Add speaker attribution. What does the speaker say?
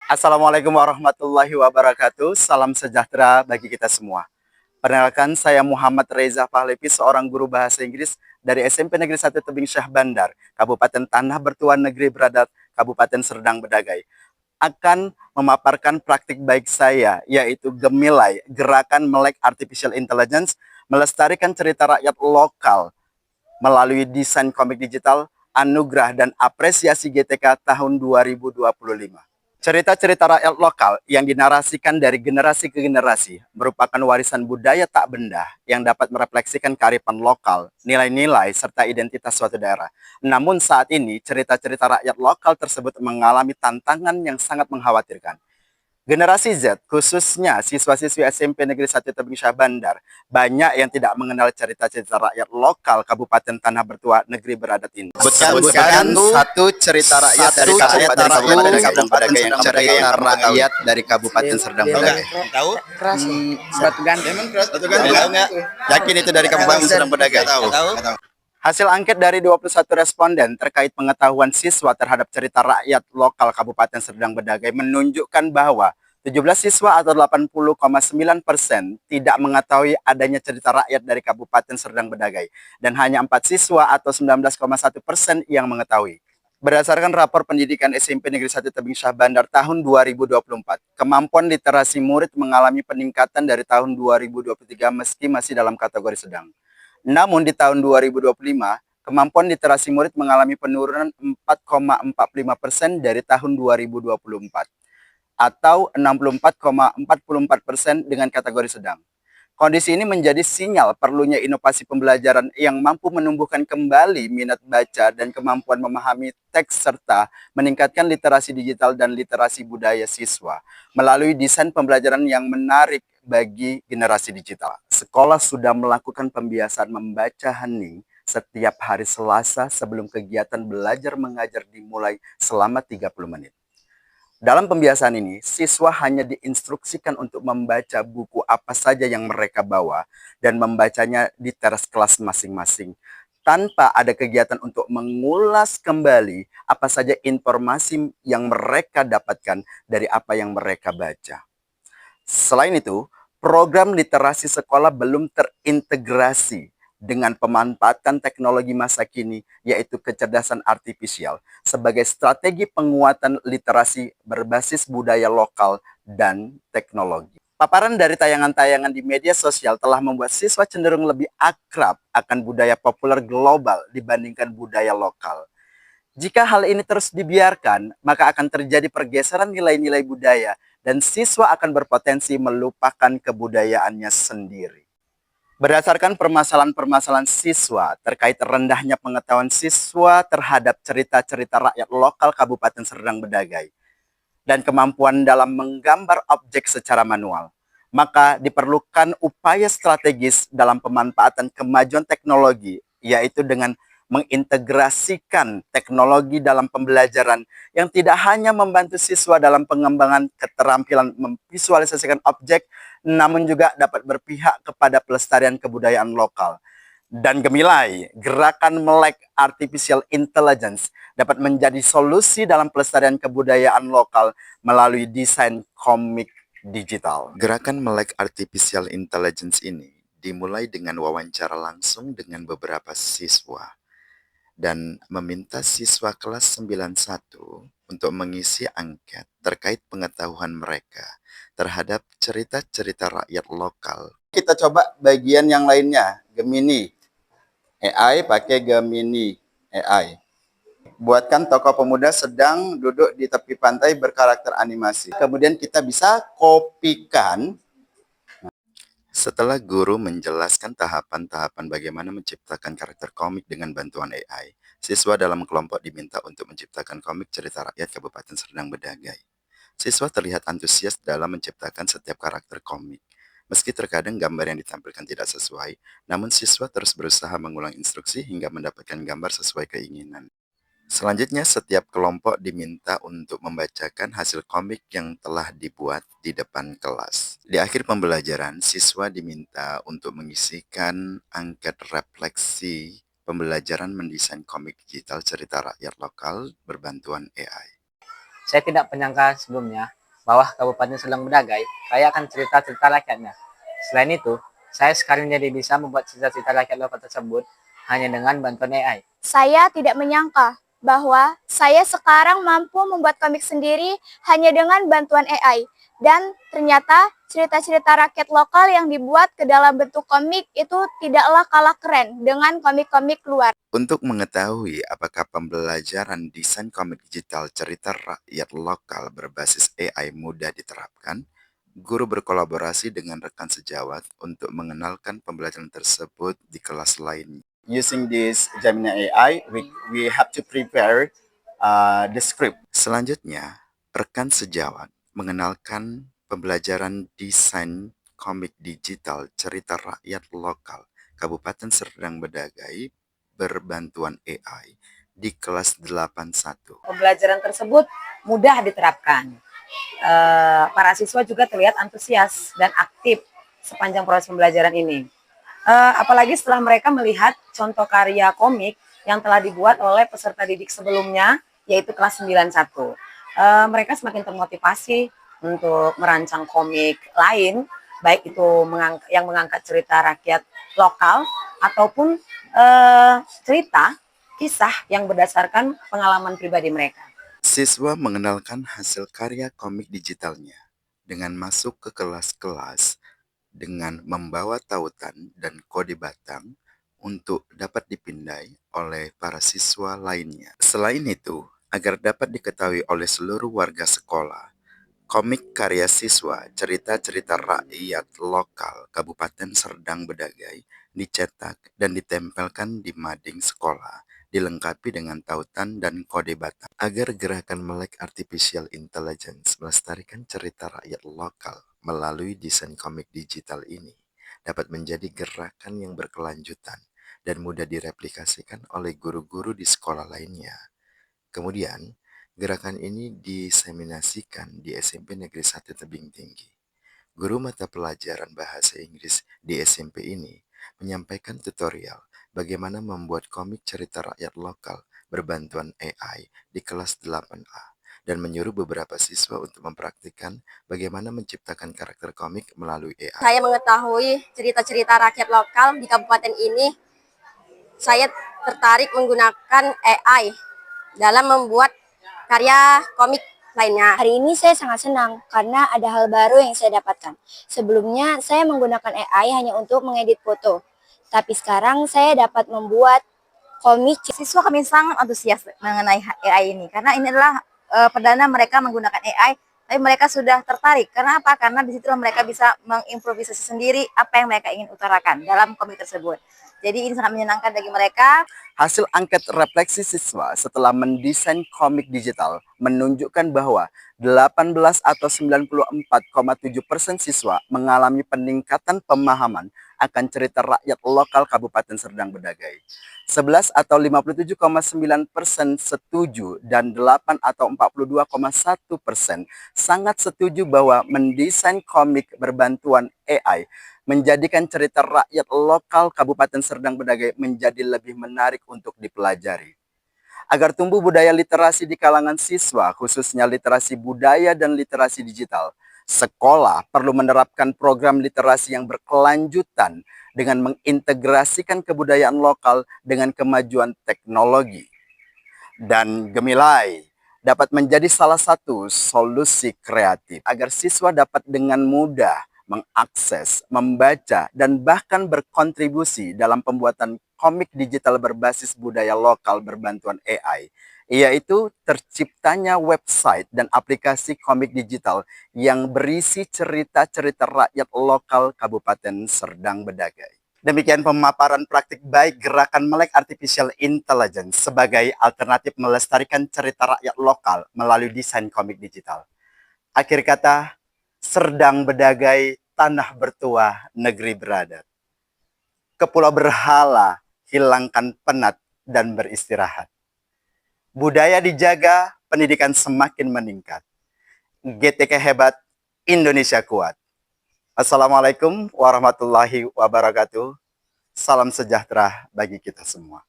Speaker 1: Assalamualaikum warahmatullahi wabarakatuh. Salam sejahtera bagi kita semua. Perkenalkan, saya Muhammad Reza Pahlevi, seorang guru bahasa Inggris dari SMP Negeri 1 Tebing Syah Bandar, Kabupaten Tanah Bertuan Negeri Beradat, Kabupaten Serdang Bedagai. Akan memaparkan praktik baik saya, yaitu Gemilai, Gerakan Melek Artificial Intelligence, melestarikan cerita rakyat lokal melalui desain komik digital, anugerah dan apresiasi GTK tahun 2025. Cerita-cerita rakyat lokal yang dinarasikan dari generasi ke generasi merupakan warisan budaya tak benda yang dapat merefleksikan kearifan lokal, nilai-nilai, serta identitas suatu daerah. Namun saat ini, cerita-cerita rakyat lokal tersebut mengalami tantangan yang sangat mengkhawatirkan. Generasi Z, khususnya siswa-siswi SMP Negeri 1 Tebing Syah Bandar, banyak yang tidak mengenal cerita-cerita rakyat lokal Kabupaten Tanah Bertua Negeri Beradat ini. Sebutkan satu cerita rakyat dari Kabupaten Bedagai yang cerita rakyat dari Kabupaten Serdang Bedagai.
Speaker 2: Tahu?
Speaker 3: Batu Gandeng.
Speaker 2: Batu Gandeng tahu nggak?
Speaker 1: Yakin itu dari Kabupaten Serdang Bedagai?
Speaker 2: Tahu.
Speaker 1: Hasil angket dari 21 responden terkait pengetahuan siswa terhadap cerita rakyat lokal Kabupaten Serdang Bedagai menunjukkan bahwa 17 siswa atau 80,9% tidak mengetahui adanya cerita rakyat dari Kabupaten Serdang Bedagai dan hanya 4 siswa atau 19,1% yang mengetahui. Berdasarkan rapor pendidikan SMP Negeri 1 Tebing Syah Bandar tahun 2024, kemampuan literasi murid mengalami peningkatan dari tahun 2023 meski masih dalam kategori sedang. Namun di tahun 2025, kemampuan literasi murid mengalami penurunan 4,45% dari tahun 2024 atau 64,44% dengan kategori sedang. Kondisi ini menjadi sinyal perlunya inovasi pembelajaran yang mampu menumbuhkan kembali minat baca dan kemampuan memahami teks serta meningkatkan literasi digital dan literasi budaya siswa melalui desain pembelajaran yang menarik bagi generasi digital. Sekolah sudah melakukan pembiasaan membaca hening setiap hari Selasa sebelum kegiatan belajar mengajar dimulai selama 30 menit. Dalam pembiasaan ini, siswa hanya diinstruksikan untuk membaca buku apa saja yang mereka bawa dan membacanya di teras kelas masing-masing, tanpa ada kegiatan untuk mengulas kembali apa saja informasi yang mereka dapatkan dari apa yang mereka baca. Selain itu, program literasi sekolah belum terintegrasi dengan pemanfaatan teknologi masa kini, yaitu kecerdasan artifisial, sebagai strategi penguatan literasi berbasis budaya lokal dan teknologi. Paparan dari tayangan-tayangan di media sosial telah membuat siswa cenderung lebih akrab akan budaya populer global dibandingkan budaya lokal. Jika hal ini terus dibiarkan, maka akan terjadi pergeseran nilai-nilai budaya dan siswa akan berpotensi melupakan kebudayaannya sendiri. Berdasarkan permasalahan-permasalahan siswa terkait rendahnya pengetahuan siswa terhadap cerita-cerita rakyat lokal Kabupaten Serdang Bedagai dan kemampuan dalam menggambar objek secara manual, maka diperlukan upaya strategis dalam pemanfaatan kemajuan teknologi, yaitu dengan mengintegrasikan teknologi dalam pembelajaran yang tidak hanya membantu siswa dalam pengembangan keterampilan memvisualisasikan objek, namun juga dapat berpihak kepada pelestarian kebudayaan lokal. Dan Gemilai, Gerakan Melek Artificial Intelligence, dapat menjadi solusi dalam pelestarian kebudayaan lokal melalui desain komik digital.
Speaker 4: Gerakan Melek Artificial Intelligence ini dimulai dengan wawancara langsung dengan beberapa siswa dan meminta siswa kelas 91 untuk mengisi angket terkait pengetahuan mereka terhadap cerita-cerita rakyat lokal.
Speaker 1: Kita coba bagian yang lainnya, Gemini AI, pakai Gemini AI. Buatkan tokoh pemuda sedang duduk di tepi pantai berkarakter animasi. Kemudian kita bisa kopikan.
Speaker 4: Setelah guru menjelaskan tahapan-tahapan bagaimana menciptakan karakter komik dengan bantuan AI, siswa dalam kelompok diminta untuk menciptakan komik cerita rakyat Kabupaten Serdang Bedagai. Siswa terlihat antusias dalam menciptakan setiap karakter komik. Meski terkadang gambar yang ditampilkan tidak sesuai, namun siswa terus berusaha mengulang instruksi hingga mendapatkan gambar sesuai keinginan. Selanjutnya, setiap kelompok diminta untuk membacakan hasil komik yang telah dibuat di depan kelas. Di akhir pembelajaran, siswa diminta untuk mengisikan angket refleksi pembelajaran mendesain komik digital cerita rakyat lokal berbantuan AI.
Speaker 3: Saya tidak menyangka sebelumnya bawah Kabupaten Serdang Bedagai, kaya akan cerita-cerita rakyatnya. Selain itu, saya sekarang jadi bisa membuat cerita-cerita rakyat lokal tersebut hanya dengan bantuan AI.
Speaker 2: Saya tidak menyangka bahwa saya sekarang mampu membuat komik sendiri hanya dengan bantuan AI. Dan ternyata cerita-cerita rakyat lokal yang dibuat ke dalam bentuk komik itu tidaklah kalah keren dengan komik-komik luar.
Speaker 4: Untuk mengetahui apakah pembelajaran desain komik digital cerita rakyat lokal berbasis AI mudah diterapkan, guru berkolaborasi dengan rekan sejawat untuk mengenalkan pembelajaran tersebut di kelas lainnya.
Speaker 1: Using this Gemini AI, we have to prepare the script.
Speaker 4: Selanjutnya, rekan sejawat mengenalkan pembelajaran desain komik digital cerita rakyat lokal Kabupaten Serdang Bedagai berbantuan AI di kelas 81.
Speaker 5: Pembelajaran tersebut mudah diterapkan. Para siswa juga terlihat antusias dan aktif sepanjang proses pembelajaran ini. Apalagi setelah mereka melihat contoh karya komik yang telah dibuat oleh peserta didik sebelumnya, yaitu kelas 91. Mereka semakin termotivasi untuk merancang komik lain, baik itu yang mengangkat cerita rakyat lokal ataupun cerita kisah yang berdasarkan pengalaman pribadi mereka.
Speaker 4: Siswa mengenalkan hasil karya komik digitalnya dengan masuk ke kelas-kelas dengan membawa tautan dan kode batang untuk dapat dipindai oleh para siswa lainnya. Selain itu, agar dapat diketahui oleh seluruh warga sekolah, komik karya siswa cerita-cerita rakyat lokal Kabupaten Serdang Bedagai dicetak dan ditempelkan di mading sekolah, dilengkapi dengan tautan dan kode batang. Agar gerakan Melek Artificial Intelligence melestarikan cerita rakyat lokal melalui desain komik digital ini dapat menjadi gerakan yang berkelanjutan dan mudah direplikasikan oleh guru-guru di sekolah lainnya. Kemudian, gerakan ini diseminasikan di SMP Negeri 1 Tebing Tinggi. Guru mata pelajaran bahasa Inggris di SMP ini menyampaikan tutorial bagaimana membuat komik cerita rakyat lokal berbantuan AI di kelas 8A dan menyuruh beberapa siswa untuk mempraktikkan bagaimana menciptakan karakter komik melalui AI.
Speaker 6: Saya mengetahui cerita-cerita rakyat lokal di kabupaten ini. Saya tertarik menggunakan AI dalam membuat karya komik lainnya.
Speaker 2: Hari ini saya sangat senang karena ada hal baru yang saya dapatkan. Sebelumnya saya menggunakan AI hanya untuk mengedit foto. Tapi sekarang saya dapat membuat komik.
Speaker 5: Siswa kami sangat antusias mengenai AI ini karena ini adalah perdana mereka menggunakan AI, tapi mereka sudah tertarik. Karena apa? Karena disitulah mereka bisa mengimprovisasi sendiri apa yang mereka ingin utarakan dalam komik tersebut. Jadi ini sangat menyenangkan bagi mereka.
Speaker 1: Hasil angket refleksi siswa setelah mendesain komik digital menunjukkan bahwa 18 atau 94,7% siswa mengalami peningkatan pemahaman akan cerita rakyat lokal Kabupaten Serdang Bedagai. 11 atau 57,9% setuju dan 8 atau 42,1% sangat setuju bahwa mendesain komik berbantuan AI menjadikan cerita rakyat lokal Kabupaten Serdang Bedagai menjadi lebih menarik untuk dipelajari. Agar tumbuh budaya literasi di kalangan siswa, khususnya literasi budaya dan literasi digital, sekolah perlu menerapkan program literasi yang berkelanjutan dengan mengintegrasikan kebudayaan lokal dengan kemajuan teknologi. Dan Gemilai dapat menjadi salah satu solusi kreatif agar siswa dapat dengan mudah mengakses, membaca, dan bahkan berkontribusi dalam pembuatan komik digital berbasis budaya lokal berbantuan AI, yaitu terciptanya website dan aplikasi komik digital yang berisi cerita-cerita rakyat lokal Kabupaten Serdang Bedagai. Demikian pemaparan praktik baik gerakan Melek Artificial Intelligence sebagai alternatif melestarikan cerita rakyat lokal melalui desain komik digital. Akhir kata, Serdang Bedagai, tanah bertuah, negeri beradat. Ke pulau berhala, hilangkan penat dan beristirahat. Budaya dijaga, pendidikan semakin meningkat. GTK hebat, Indonesia kuat. Assalamualaikum warahmatullahi wabarakatuh. Salam sejahtera bagi kita semua.